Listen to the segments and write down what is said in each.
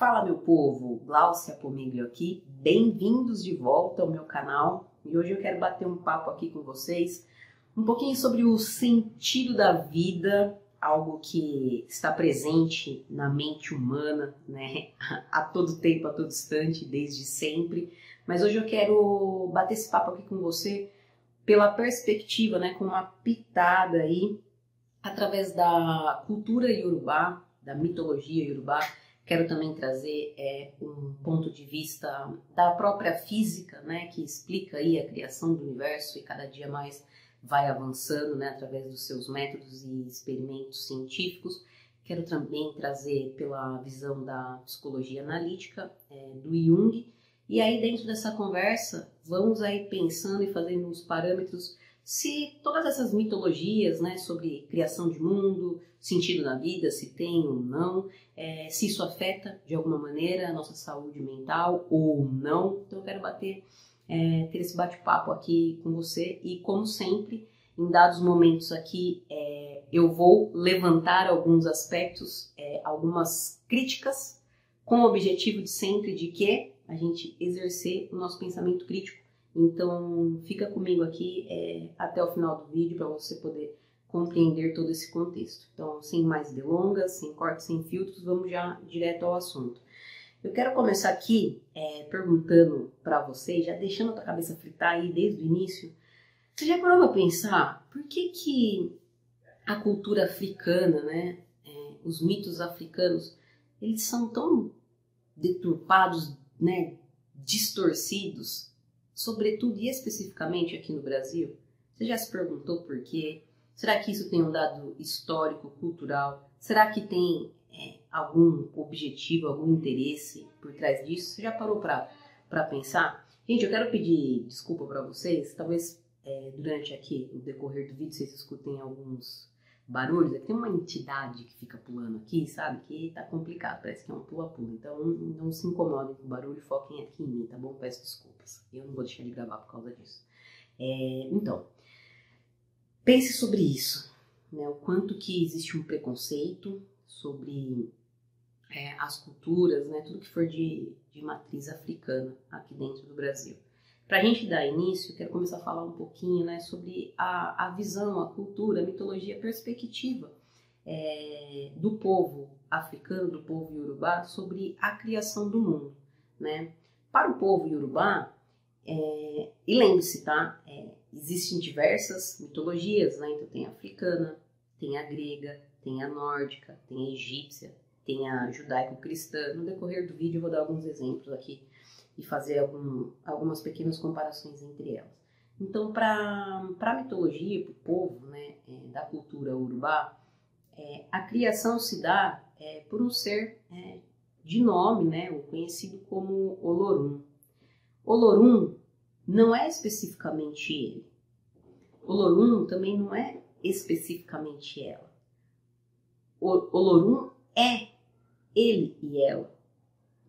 Fala, meu povo, Gláucia Pomiglio aqui, bem-vindos de volta ao meu canal e hoje eu quero bater um papo aqui com vocês um pouquinho sobre o sentido da vida, algo que está presente na mente humana, né, a todo tempo, a todo instante, desde sempre, mas hoje eu quero bater esse papo aqui com você pela perspectiva, né, com uma pitada aí, através da cultura iorubá, da mitologia iorubá. Quero também trazer um ponto de vista da própria física, né, que explica aí a criação do universo e cada dia mais vai avançando, né, através dos seus métodos e experimentos científicos. Quero também trazer pela visão da psicologia analítica, do Jung. E aí dentro dessa conversa, vamos aí pensando e fazendo uns parâmetros se todas essas mitologias, né, sobre criação de mundo, sentido na vida, se tem ou não, se isso afeta de alguma maneira a nossa saúde mental ou não. Então eu quero ter esse bate-papo aqui com você e, como sempre, em dados momentos aqui, eu vou levantar alguns aspectos, algumas críticas, com o objetivo de sempre de que a gente exercer o nosso pensamento crítico. Então fica comigo aqui até o final do vídeo para você poder compreender todo esse contexto. Então, sem mais delongas, sem cortes, sem filtros, vamos já direto ao assunto. Eu quero começar aqui perguntando para você, já deixando a tua cabeça fritar aí desde o início, você já parou para pensar por que a cultura africana, né, os mitos africanos, eles são tão deturpados, né, distorcidos, sobretudo e especificamente aqui no Brasil? Você já se perguntou por quê? Será que isso tem um dado histórico, cultural? Será que tem algum objetivo, algum interesse por trás disso? Você já parou para pensar? Gente, eu quero pedir desculpa para vocês. Talvez durante aqui, o decorrer do vídeo, vocês escutem alguns barulhos. Tem uma entidade que fica pulando aqui, sabe? Que tá complicado, parece que é um pula-pula. Então não se incomodem com o barulho, foquem aqui em mim, tá bom? Peço desculpas. Eu não vou deixar de gravar por causa disso. Então, pense sobre isso, né? O quanto que existe um preconceito sobre as culturas, né? Tudo que for de matriz africana aqui dentro do Brasil. Para a gente dar início, eu quero começar a falar um pouquinho, né, sobre a visão, a cultura, a mitologia, a perspectiva do povo africano, do povo iorubá, sobre a criação do mundo, né? Para o povo iorubá, e lembre-se, tá? Existem diversas mitologias, né? Então tem a africana, tem a grega, tem a nórdica, tem a egípcia, tem a judaico-cristã. No decorrer do vídeo eu vou dar alguns exemplos aqui e fazer algumas pequenas comparações entre elas. Então, para a mitologia, para o povo, né, da cultura urubá, a criação se dá por um ser de nome, né, o conhecido como Olorum. Olorum não é especificamente ele. Olorum também não é especificamente ela. Olorum é ele e ela,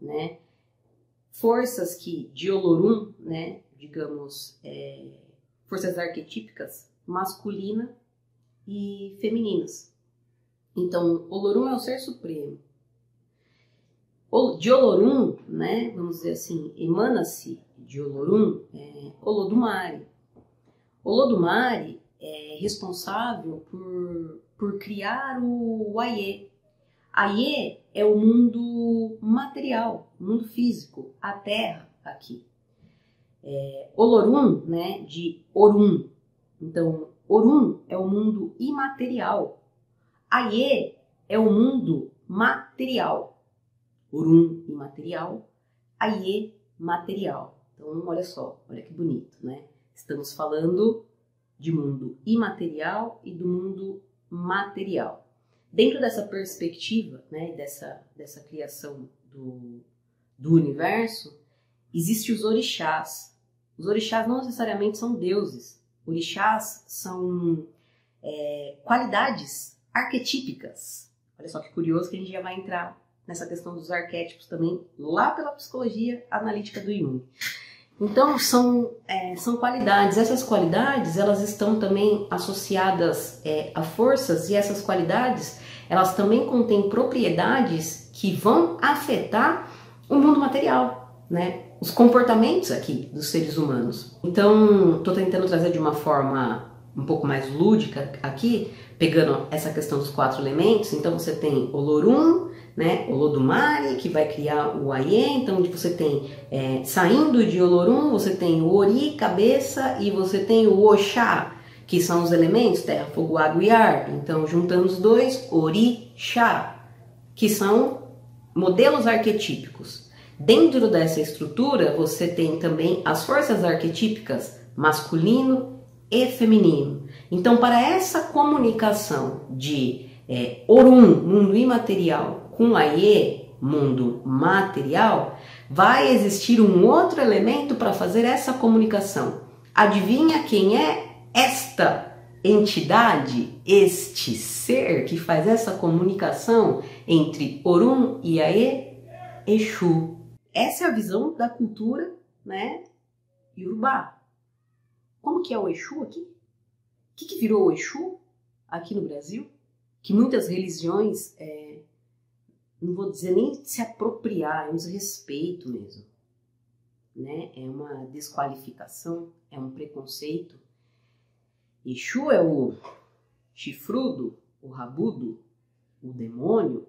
né? Forças de Olorum, né, digamos, forças arquetípicas masculina e femininas. Então, Olorum é o ser supremo. De Olorum, né, vamos dizer assim, emana-se de Olorum Olodumare. Olodumare é responsável por criar o Aie. Aie é o mundo material, o mundo físico, a terra aqui. Olorum, né, de Orum. Então, Orum é o mundo imaterial. Aie é o mundo material. Orum imaterial, Aie material. Então, olha só, olha que bonito, né? Estamos falando de mundo imaterial e do mundo material. Dentro dessa perspectiva, né, dessa criação do universo, existem os orixás. Os orixás não necessariamente são deuses. Orixás são qualidades arquetípicas. Olha só que curioso que a gente já vai entrar nessa questão dos arquétipos também, lá pela psicologia analítica do Jung. Então, são qualidades. Essas qualidades, elas estão também associadas a forças, e essas qualidades, elas também contêm propriedades que vão afetar o mundo material, né? Os comportamentos aqui dos seres humanos. Então, estou tentando trazer de uma forma um pouco mais lúdica aqui, pegando essa questão dos 4 elementos. Então, você tem Olorum, né? Olodumare, que vai criar o Aie. Então, você tem, saindo de Olorum, você tem o Ori, cabeça, e você tem o Oxá, que são os elementos terra, fogo, água e ar. Então, juntando os dois, Orixá, que são modelos arquetípicos. Dentro dessa estrutura, você tem também as forças arquetípicas masculino e feminino. Então, para essa comunicação de Orum, mundo imaterial, com Aie, mundo material, vai existir um outro elemento para fazer essa comunicação. Adivinha quem é esta entidade, este ser que faz essa comunicação entre Orum e Aie? Exu. Essa é a visão da cultura, né, iorubá. Como que é o Exu aqui? O que virou o Exu aqui no Brasil? Que muitas religiões, não vou dizer nem se apropriar, é um desrespeito mesmo, né? É uma desqualificação, é um preconceito. Exu é o chifrudo, o rabudo, o demônio,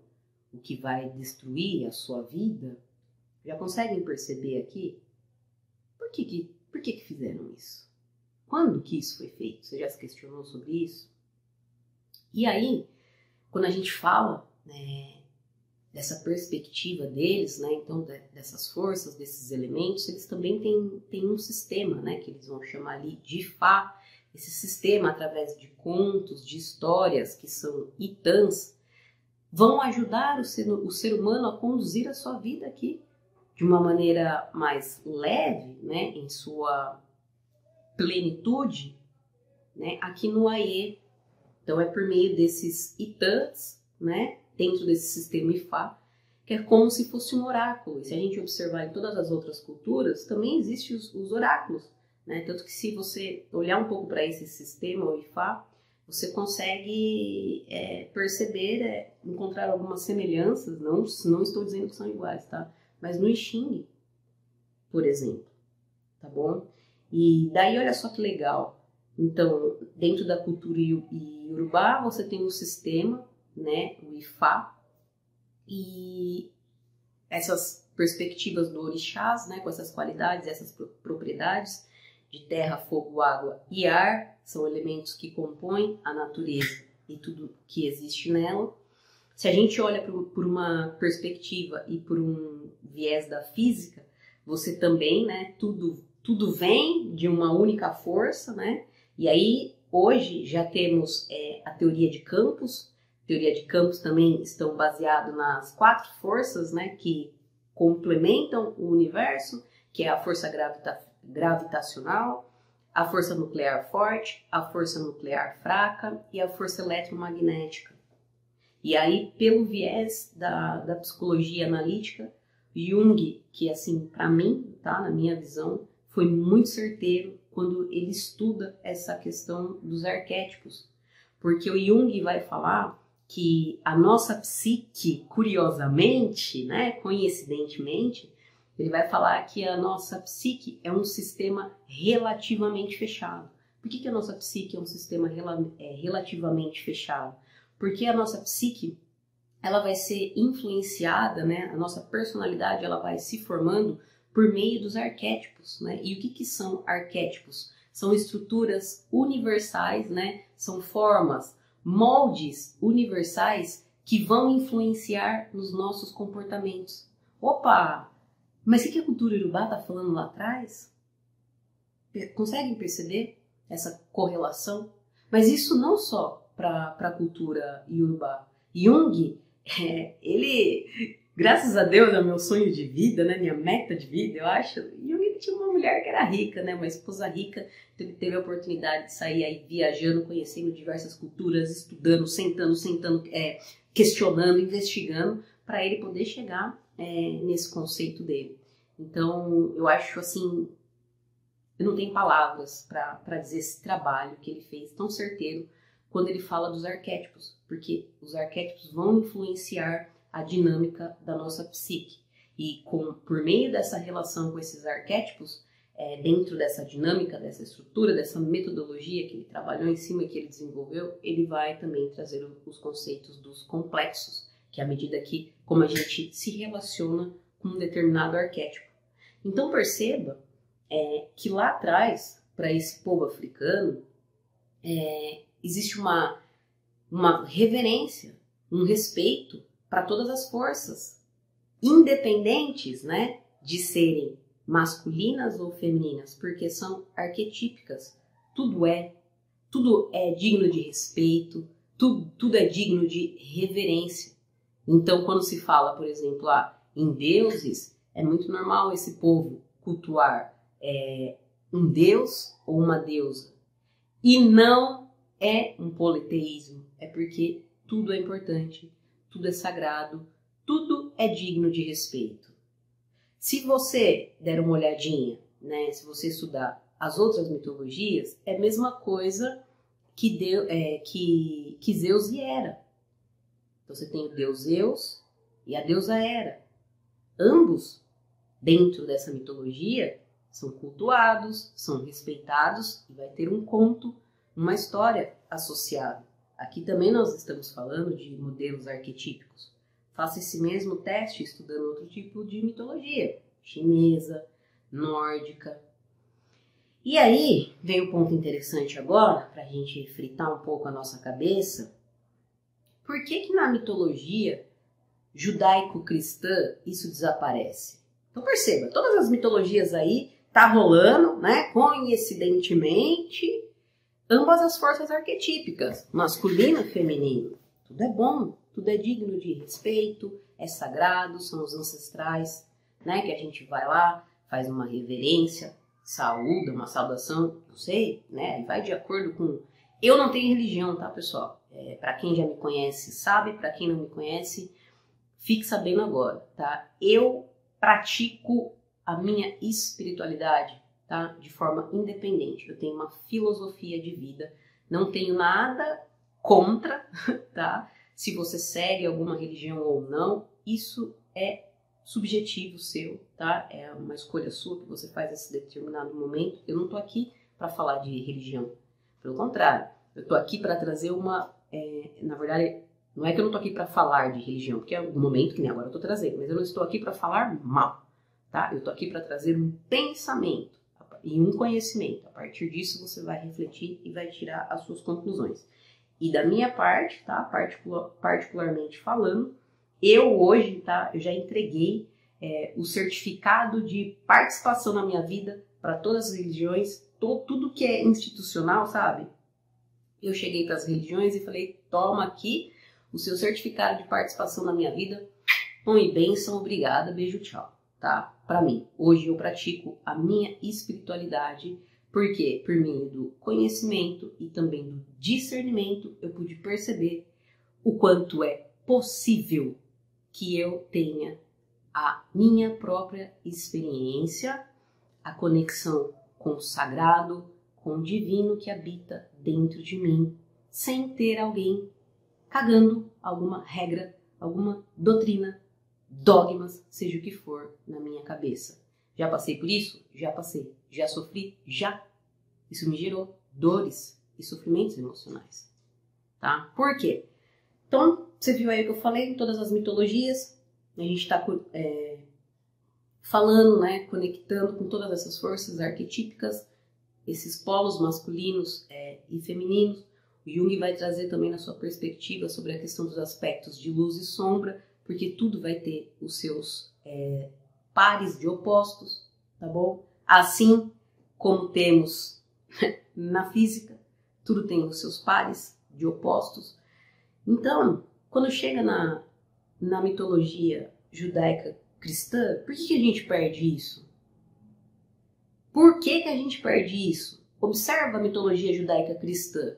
o que vai destruir a sua vida. Já conseguem perceber aqui? Por que fizeram isso? Quando que isso foi feito? Você já se questionou sobre isso? E aí, quando a gente fala, né, dessa perspectiva deles, né, então dessas forças, desses elementos, eles também têm um sistema, né, que eles vão chamar ali de Ifá. Esse sistema, através de contos, de histórias, que são itãs, vão ajudar o ser humano a conduzir a sua vida aqui de uma maneira mais leve, né, em sua plenitude, né, aqui no Aie. Então é por meio desses itãs, né, dentro desse sistema Ifá, que é como se fosse um oráculo. E se a gente observar em todas as outras culturas, também existem os oráculos, né? Tanto que se você olhar um pouco para esse sistema, o Ifá, você consegue perceber, encontrar algumas semelhanças, não estou dizendo que são iguais, tá? Mas no I Ching, por exemplo, tá bom? E daí olha só que legal. Então, dentro da cultura iorubá, você tem um sistema, né, o Ifá, e essas perspectivas do orixás, né, com essas qualidades, essas propriedades de terra, fogo, água e ar, são elementos que compõem a natureza e tudo que existe nela. Se a gente olha por uma perspectiva e por um viés da física, você também, né, tudo vem de uma única força, né? E aí, hoje, já temos a teoria de campos. A teoria de campos também estão baseadas nas 4 forças, né, que complementam o universo, que é a força gravitacional, a força nuclear forte, a força nuclear fraca e a força eletromagnética. E aí, pelo viés da psicologia analítica, Jung, que assim, para mim, tá, na minha visão, foi muito certeiro quando ele estuda essa questão dos arquétipos. Porque o Jung vai falar que a nossa psique, curiosamente, né, coincidentemente, ele vai falar que a nossa psique é um sistema relativamente fechado. Por que a nossa psique é um sistema relativamente fechado? Porque a nossa psique, ela vai ser influenciada, né, a nossa personalidade, ela vai se formando por meio dos arquétipos, né? E o que são arquétipos? São estruturas universais, né? São formas, moldes universais que vão influenciar nos nossos comportamentos. Opa! Mas o que a cultura iorubá está falando lá atrás? Conseguem perceber essa correlação? Mas isso não só para a cultura iorubá. Jung, ele... Graças a Deus, é o meu sonho de vida, né? Minha meta de vida, eu acho. E eu tinha uma mulher que era rica, né? Uma esposa rica. Ele teve a oportunidade de sair aí viajando, conhecendo diversas culturas, estudando, sentando, questionando, investigando, para ele poder chegar nesse conceito dele. Então, eu acho assim, eu não tenho palavras para dizer esse trabalho que ele fez tão certeiro quando ele fala dos arquétipos, porque os arquétipos vão influenciar a dinâmica da nossa psique. E por meio dessa relação com esses arquétipos, dentro dessa dinâmica, dessa estrutura, dessa metodologia que ele trabalhou em cima e que ele desenvolveu, ele vai também trazer os conceitos dos complexos, que é à medida que, como a gente se relaciona com um determinado arquétipo. Então perceba que lá atrás, para esse povo africano, existe uma reverência, um respeito para todas as forças, independentes, né, de serem masculinas ou femininas, porque são arquetípicas. Tudo é digno de respeito, tudo é digno de reverência. Então, quando se fala, por exemplo, em deuses, é muito normal esse povo cultuar um deus ou uma deusa. E não é um politeísmo, é porque tudo é importante, tudo é sagrado, tudo é digno de respeito. Se você der uma olhadinha, né, se você estudar as outras mitologias, é a mesma coisa que Zeus e Hera. Então você tem o deus Zeus e a deusa Hera. Ambos, dentro dessa mitologia, são cultuados, são respeitados e vai ter um conto, uma história associada. Aqui também nós estamos falando de modelos arquetípicos. Faça esse mesmo teste estudando outro tipo de mitologia, chinesa, nórdica. E aí vem o ponto interessante agora, para a gente fritar um pouco a nossa cabeça. Por que na mitologia judaico-cristã isso desaparece? Então perceba, todas as mitologias aí tá rolando, né, coincidentemente, ambas as forças arquetípicas, masculino e feminino. Tudo é bom, tudo é digno de respeito, é sagrado, são os ancestrais, né, que a gente vai lá, faz uma reverência, saúda, uma saudação, não sei, né, e vai de acordo com... Eu não tenho religião, tá, pessoal? Para quem já me conhece sabe, para quem não me conhece, fique sabendo agora, tá? Eu pratico a minha espiritualidade, tá? De forma independente. Eu tenho uma filosofia de vida, não tenho nada contra, tá? Se você segue alguma religião ou não, isso é subjetivo seu, tá? É uma escolha sua que você faz nesse determinado momento. Eu não tô aqui para falar de religião. Pelo contrário, eu tô aqui para trazer na verdade, não é que eu não tô aqui para falar de religião, porque é um momento que nem agora eu tô trazendo, mas eu não estou aqui para falar mal, tá? Eu tô aqui para trazer um pensamento e um conhecimento. A partir disso você vai refletir e vai tirar as suas conclusões. E da minha parte, tá? Particularmente falando, eu hoje, tá? Eu já entreguei o certificado de participação na minha vida para todas as religiões, tudo que é institucional, sabe? Eu cheguei para as religiões e falei, toma aqui o seu certificado de participação na minha vida, bom e bênção, obrigada, beijo, tchau, tá? Para mim, hoje eu pratico a minha espiritualidade, porque por meio do conhecimento e também do discernimento, eu pude perceber o quanto é possível que eu tenha a minha própria experiência, a conexão com o sagrado, com o divino que habita dentro de mim, sem ter alguém cagando alguma regra, alguma doutrina, dogmas, seja o que for, na minha cabeça. Já passei por isso? Já passei. Já sofri? Já. Isso me gerou dores e sofrimentos emocionais. Tá? Por quê? Então, você viu aí o que eu falei em todas as mitologias. A gente está falando, né, conectando com todas essas forças arquetípicas, esses polos masculinos e femininos. O Jung vai trazer também na sua perspectiva sobre a questão dos aspectos de luz e sombra, porque tudo vai ter os seus pares de opostos, tá bom? Assim como temos na física, tudo tem os seus pares de opostos. Então, quando chega na mitologia judaica cristã, por que a gente perde isso? Por que a gente perde isso? Observa a mitologia judaica cristã.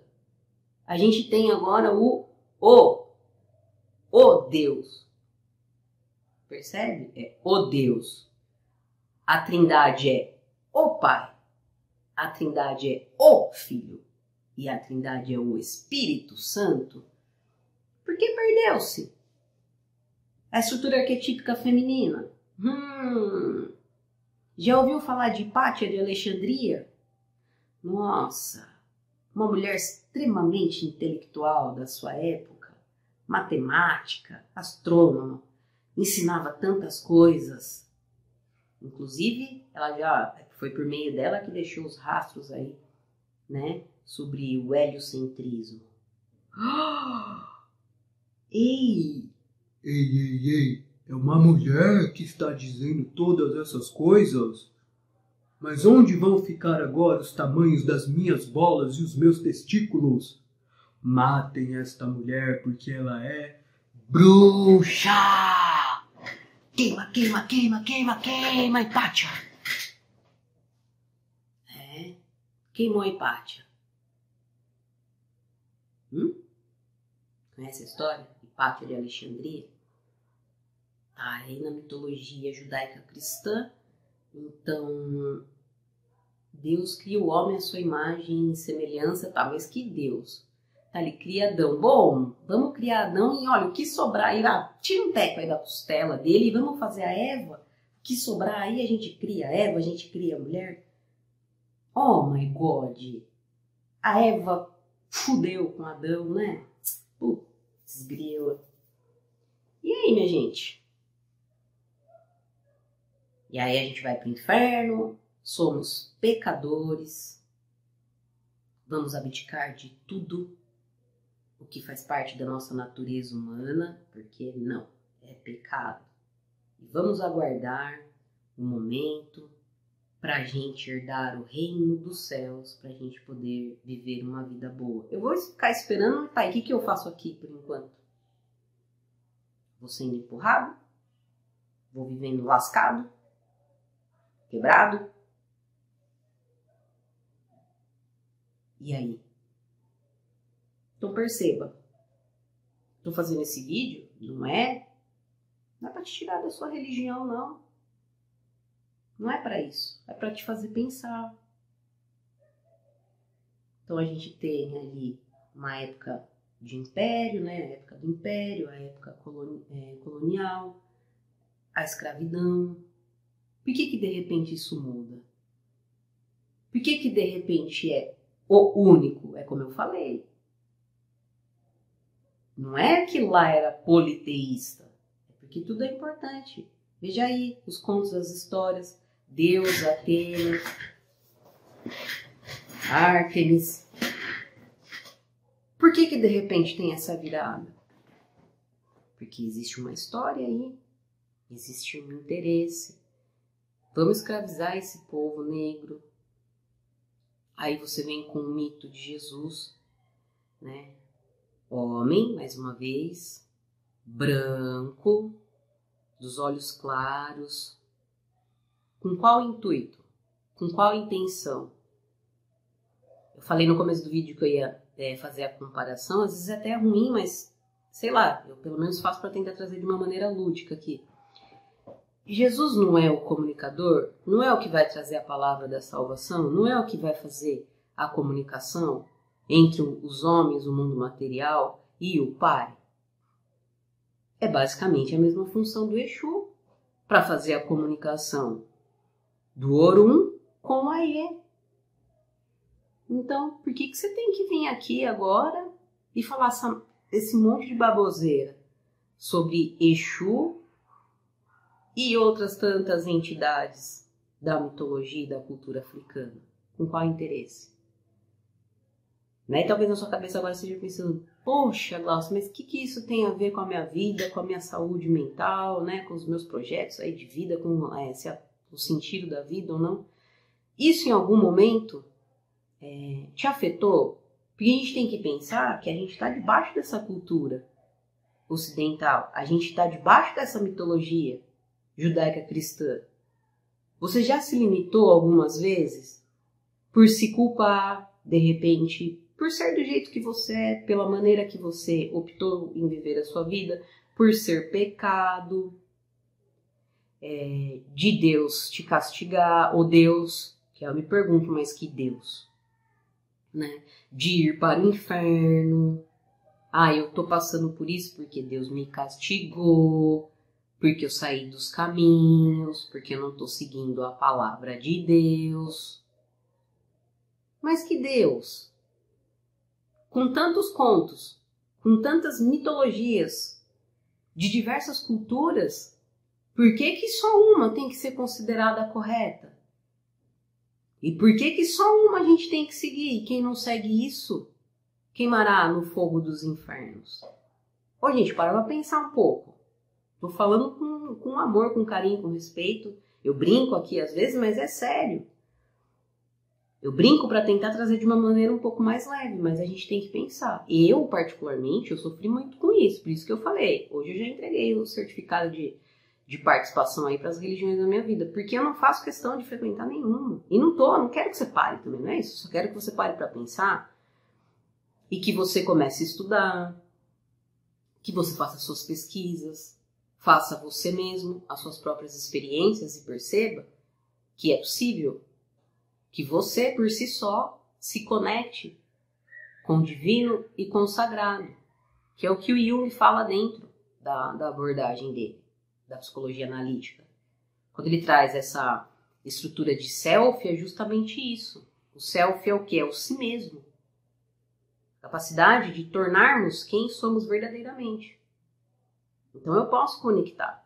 A gente tem agora o Deus. Percebe? É o Deus. A Trindade é o Pai. A Trindade é o Filho. E a Trindade é o Espírito Santo. Por que perdeu-se? A estrutura arquetípica feminina. Já ouviu falar de Hipátia de Alexandria? Nossa, uma mulher extremamente intelectual da sua época, matemática, astrônoma, ensinava tantas coisas. Inclusive, ela já foi por meio dela que deixou os rastros aí, né, sobre o heliocentrismo. Ei! Ei, é uma mulher que está dizendo todas essas coisas? Mas onde vão ficar agora os tamanhos das minhas bolas e os meus testículos? Matem esta mulher porque ela é bruxa! Queima, queima, queima, queima, queima, Hipátia! Queimou a Hipátia. Conhece a história? Hipátia de Alexandria? Tá aí na mitologia judaica cristã. Então, Deus cria o homem à sua imagem e semelhança, talvez que Deus. Tá ali, cria Adão. Bom, vamos criar Adão e olha, o que sobrar aí, tira um teco aí da costela dele e vamos fazer a Eva. O que sobrar aí a gente cria a Eva, a gente cria a mulher. Oh my God! A Eva fudeu com Adão, né? Putz, grila. E aí, minha gente? E aí a gente vai para o inferno, somos pecadores, vamos abdicar de tudo o que faz parte da nossa natureza humana, porque não, é pecado. E vamos aguardar um momento para a gente herdar o reino dos céus, para a gente poder viver uma vida boa. Eu vou ficar esperando, pai, o que eu faço aqui por enquanto? Vou sendo empurrado? Vou vivendo lascado? Quebrado? E aí? Então perceba, estou fazendo esse vídeo, não é para te tirar da sua religião, não. Não é para isso, é para te fazer pensar. Então a gente tem ali uma época de império, né? A época do império, a época colonial, a escravidão. Por que de repente isso muda? Por que de repente é o único? É como eu falei. Não é que lá era politeísta. É porque tudo é importante. Veja aí os contos, as histórias. Deus, Atena, Ártemis. Por que de repente tem essa virada? Porque existe uma história aí. Existe um interesse. Vamos escravizar esse povo negro. Aí você vem com o mito de Jesus, né? Homem, mais uma vez, branco, dos olhos claros. Com qual intuito? Com qual intenção? Eu falei no começo do vídeo que eu ia fazer a comparação. Às vezes é até ruim, mas sei lá, eu pelo menos faço para tentar trazer de uma maneira lúdica aqui. Jesus não é o comunicador? Não é o que vai trazer a palavra da salvação? Não é o que vai fazer a comunicação entre os homens, o mundo material e o Pai? É basicamente a mesma função do Exu para fazer a comunicação do Orum com o Aie. Então, por que você tem que vir aqui agora e falar esse monte de baboseira sobre Exu e outras tantas entidades da mitologia e da cultura africana? Com qual interesse? Né? E talvez na sua cabeça agora esteja pensando, poxa, Glaucio, mas o que isso tem a ver com a minha vida, com a minha saúde mental, né? Com os meus projetos aí de vida, com o sentido da vida ou não? Isso em algum momento te afetou? Porque a gente tem que pensar que a gente está debaixo dessa cultura ocidental, a gente está debaixo dessa mitologia judaica cristã. Você já se limitou algumas vezes por se culpar, de repente, por ser do jeito que você é, pela maneira que você optou em viver a sua vida, por ser pecado, de Deus te castigar, ou Deus, que eu me pergunto, mas que Deus, né? De ir para o inferno. Eu tô passando por isso porque Deus me castigou. porque eu saí dos caminhos, porque eu não estou seguindo a palavra de Deus. Mas que Deus? Com tantos contos, com tantas mitologias de diversas culturas, por que que só uma tem que ser considerada correta? E por que que só uma a gente tem que seguir? E quem não segue isso, queimará no fogo dos infernos? Ô, gente, para pra pensar um pouco. Tô falando com amor, com carinho, com respeito. Eu brinco aqui às vezes, mas é sério. Eu brinco para tentar trazer de uma maneira um pouco mais leve, mas a gente tem que pensar. Eu, particularmente, eu sofri muito com isso. Por isso que eu falei. Hoje eu já entreguei o certificado de participação aí para as religiões da minha vida. Porque eu não faço questão de frequentar nenhuma. E não quero que você pare também, não é isso? Só quero que você pare para pensar e que você comece a estudar, que você faça suas pesquisas, faça você mesmo as suas próprias experiências e perceba que é possível que você, por si só, se conecte com o divino e com o sagrado, que é o que o Jung fala dentro da abordagem dele, da psicologia analítica. Quando ele traz essa estrutura de self, é justamente isso. O self é o quê? É o si mesmo. A capacidade de tornarmos quem somos verdadeiramente. Então eu posso conectar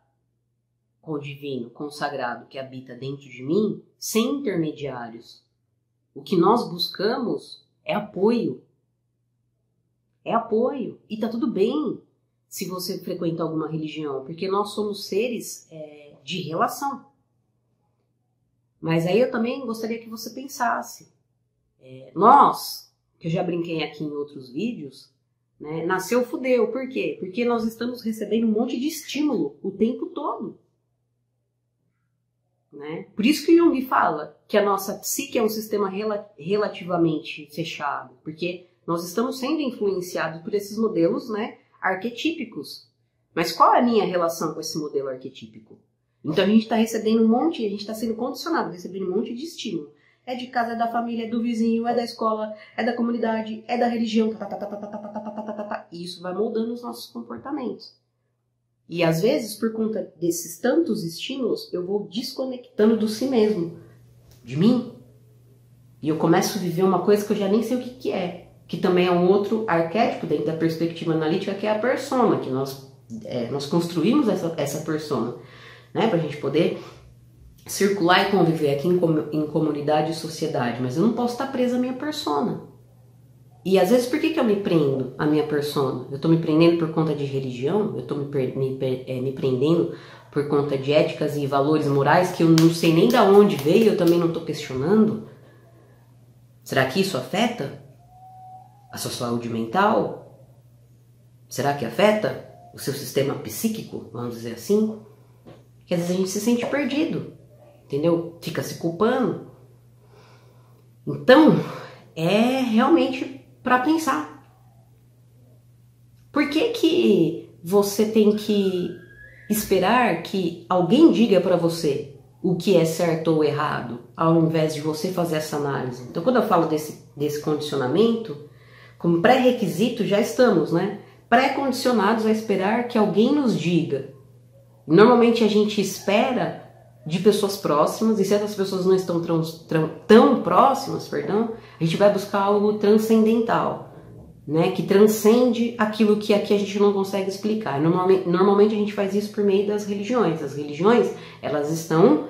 com o divino, com o sagrado que habita dentro de mim, sem intermediários. O que nós buscamos é apoio. É apoio. E tá tudo bem se você frequenta alguma religião, porque nós somos seres de relação. Mas aí eu também gostaria que você pensasse. Nós, que eu já brinquei aqui em outros vídeos, né, nasceu fudeu. Por quê? Porque nós estamos recebendo um monte de estímulo o tempo todo. Né? Por isso que Jung fala que a nossa psique é um sistema relativamente fechado, porque nós estamos sendo influenciados por esses modelos, né, arquetípicos. Mas qual é a minha relação com esse modelo arquetípico? Então a gente está recebendo a gente está sendo condicionado, recebendo um monte de estímulo. É de casa, é da família, é do vizinho, é da escola, é da comunidade, é da religião, e isso vai moldando os nossos comportamentos. E às vezes, por conta desses tantos estímulos, eu vou desconectando do si mesmo, de mim. E eu começo a viver uma coisa que eu já nem sei o que é. Que também é um outro arquétipo dentro da perspectiva analítica, que é a persona, que nós construímos essa persona, né? Para a gente poder circular e conviver aqui em comunidade e sociedade. Mas eu não posso estar presa à minha persona. E às vezes, por que eu me prendo à minha persona? Eu estou me prendendo por conta de religião? Eu estou me prendendo por conta de éticas e valores morais que eu não sei nem de onde veio, eu também não estou questionando? Será que isso afeta a sua saúde mental? Será que afeta o seu sistema psíquico, vamos dizer assim? Que às vezes a gente se sente perdido, entendeu? Fica se culpando. Então, é realmente para pensar. Por que você tem que esperar que alguém diga para você o que é certo ou errado, ao invés de você fazer essa análise? Então, quando eu falo desse condicionamento, como pré-requisito já estamos, né? Pré-condicionados a esperar que alguém nos diga. Normalmente a gente espera de pessoas próximas, e se essas pessoas não estão tão próximas, a gente vai buscar algo transcendental, né, que transcende aquilo que aqui a gente não consegue explicar. Normalmente a gente faz isso por meio das religiões. As religiões, elas estão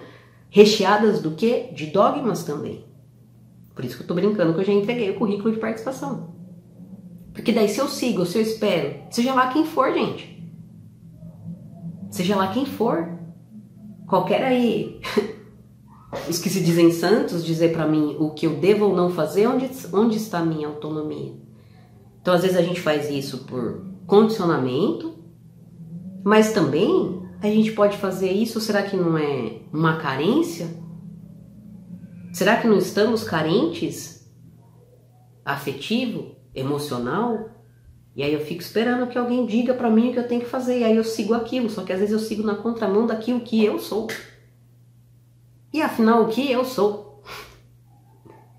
recheadas do quê? De dogmas também. Por isso que eu tô brincando que eu já entreguei o currículo de participação. Porque daí se eu sigo, se eu espero, seja lá quem for, gente. Seja lá quem for. Qualquer aí, os que se dizem santos, dizer para mim o que eu devo ou não fazer, onde está a minha autonomia? Então, às vezes a gente faz isso por condicionamento, mas também a gente pode fazer isso, será que não é uma carência? Será que não estamos carentes? Afetivo? Emocional? E aí eu fico esperando que alguém diga pra mim o que eu tenho que fazer. E aí eu sigo aquilo. Só que às vezes eu sigo na contramão daquilo que eu sou. E afinal, o que eu sou?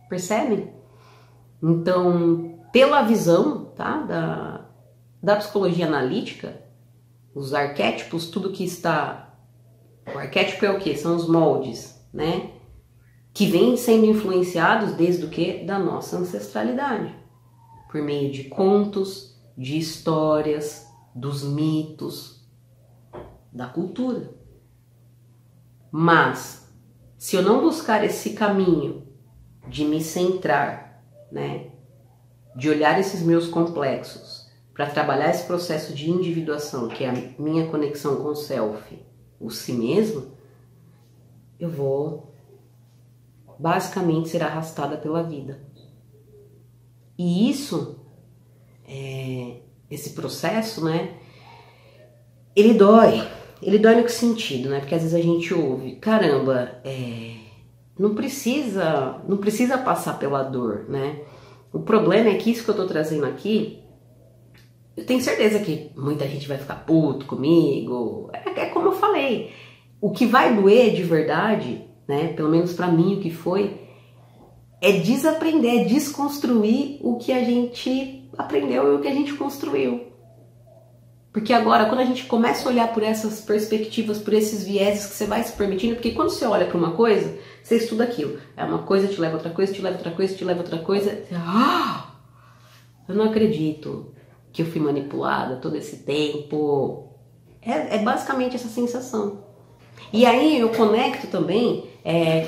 Percebem? Então, pela visão, tá, da psicologia analítica, Os arquétipos, tudo que está... O arquétipo é o quê? São os moldes, né? Que vêm sendo influenciados desde o quê? Da nossa ancestralidade. Por meio de contos, de histórias, dos mitos, da cultura. Mas, se eu não buscar esse caminho de me centrar, né? De olhar esses meus complexos, para trabalhar esse processo de individuação, que é a minha conexão com o self, o si mesmo, eu vou basicamente ser arrastada pela vida. E isso, esse processo, né, ele dói. Ele dói no que sentido, né? Porque às vezes a gente ouve, caramba, não precisa passar pela dor, né? O problema é que isso que eu tô trazendo aqui, eu tenho certeza que muita gente vai ficar puto comigo. É como eu falei, o que vai doer de verdade, né? Pelo menos pra mim o que foi, é desaprender, é desconstruir o que a gente aprendeu e o que a gente construiu. Porque agora, quando a gente começa a olhar por essas perspectivas, por esses vieses que você vai se permitindo, porque quando você olha para uma coisa, você estuda aquilo. É uma coisa, te leva a outra coisa, te leva a outra coisa, te leva a outra coisa. Você, eu não acredito que eu fui manipulada todo esse tempo. É basicamente essa sensação. E aí eu conecto também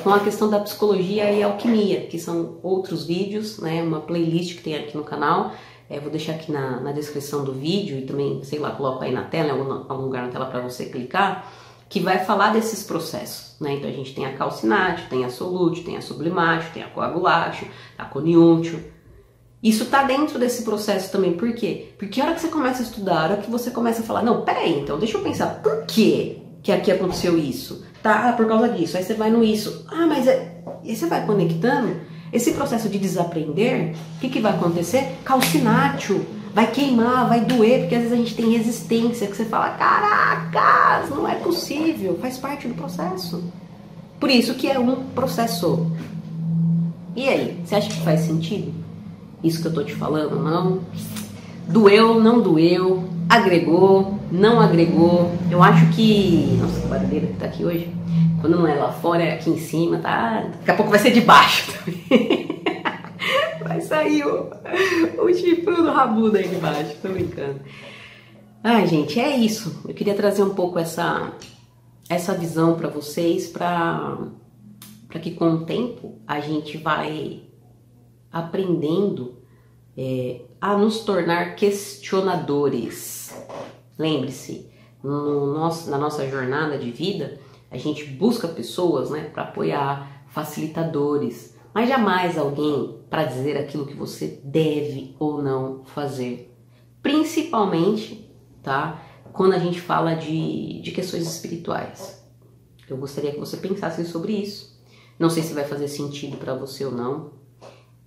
com a questão da psicologia e alquimia, que são outros vídeos, né, uma playlist que tem aqui no canal. Vou deixar aqui na descrição do vídeo e também, sei lá, coloco aí na tela, em algum lugar na tela para você clicar, que vai falar desses processos, né? Então a gente tem a calcinatio, tem a solútil, tem a sublimatio, tem a coagulatio, a coniuntio. Isso tá dentro desse processo também, por quê? Porque a hora que você começa a estudar, a hora que você começa a falar, não, peraí, então deixa eu pensar, por quê que aqui aconteceu isso? Tá, por causa disso, aí você vai no isso, mas aí você vai conectando. Esse processo de desaprender, o que vai acontecer? Calcinatio, vai queimar, vai doer, porque às vezes a gente tem resistência, que você fala, caracas, não é possível, faz parte do processo. Por isso que é um processo. E aí, você acha que faz sentido? Isso que eu tô te falando, não? Doeu, não doeu, agregou, não agregou. Eu acho que... Nossa, que barulheira que tá aqui hoje. Quando não é lá fora, é aqui em cima, tá? Daqui a pouco vai ser de baixo também. Vai sair o chifrudo do rabudo aí de baixo, tô brincando. Ai, gente, é isso. Eu queria trazer um pouco essa visão pra vocês, pra que com o tempo a gente vai aprendendo a nos tornar questionadores. Lembre-se, na nossa jornada de vida, a gente busca pessoas, né, para apoiar, facilitadores, mas jamais alguém para dizer aquilo que você deve ou não fazer. Principalmente, tá, quando a gente fala de questões espirituais. Eu gostaria que você pensasse sobre isso. Não sei se vai fazer sentido para você ou não,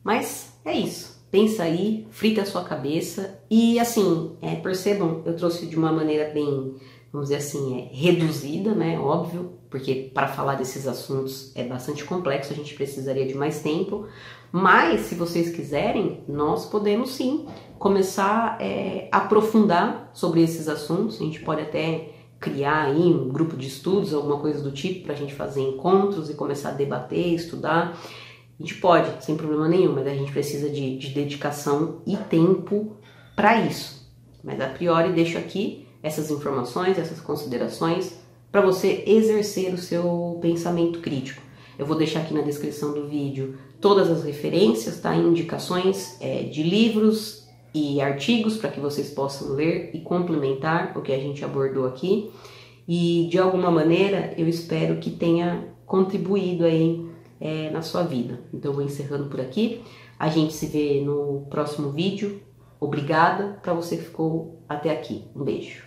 mas é isso. Pensa aí, frita a sua cabeça e assim, percebam, eu trouxe de uma maneira bem, vamos dizer assim, reduzida, né, óbvio, porque para falar desses assuntos é bastante complexo, a gente precisaria de mais tempo, mas se vocês quiserem, nós podemos sim começar a aprofundar sobre esses assuntos, a gente pode até criar aí um grupo de estudos, alguma coisa do tipo, para a gente fazer encontros e começar a debater, estudar. A gente pode, sem problema nenhum, mas a gente precisa de dedicação e tempo para isso. Mas a priori deixo aqui essas informações, essas considerações para você exercer o seu pensamento crítico. Eu vou deixar aqui na descrição do vídeo todas as referências, tá? Indicações de livros e artigos para que vocês possam ler e complementar o que a gente abordou aqui. E de alguma maneira eu espero que tenha contribuído aí na sua vida. Então eu vou encerrando por aqui. A gente se vê no próximo vídeo. Obrigada para você que ficou até aqui. Um beijo.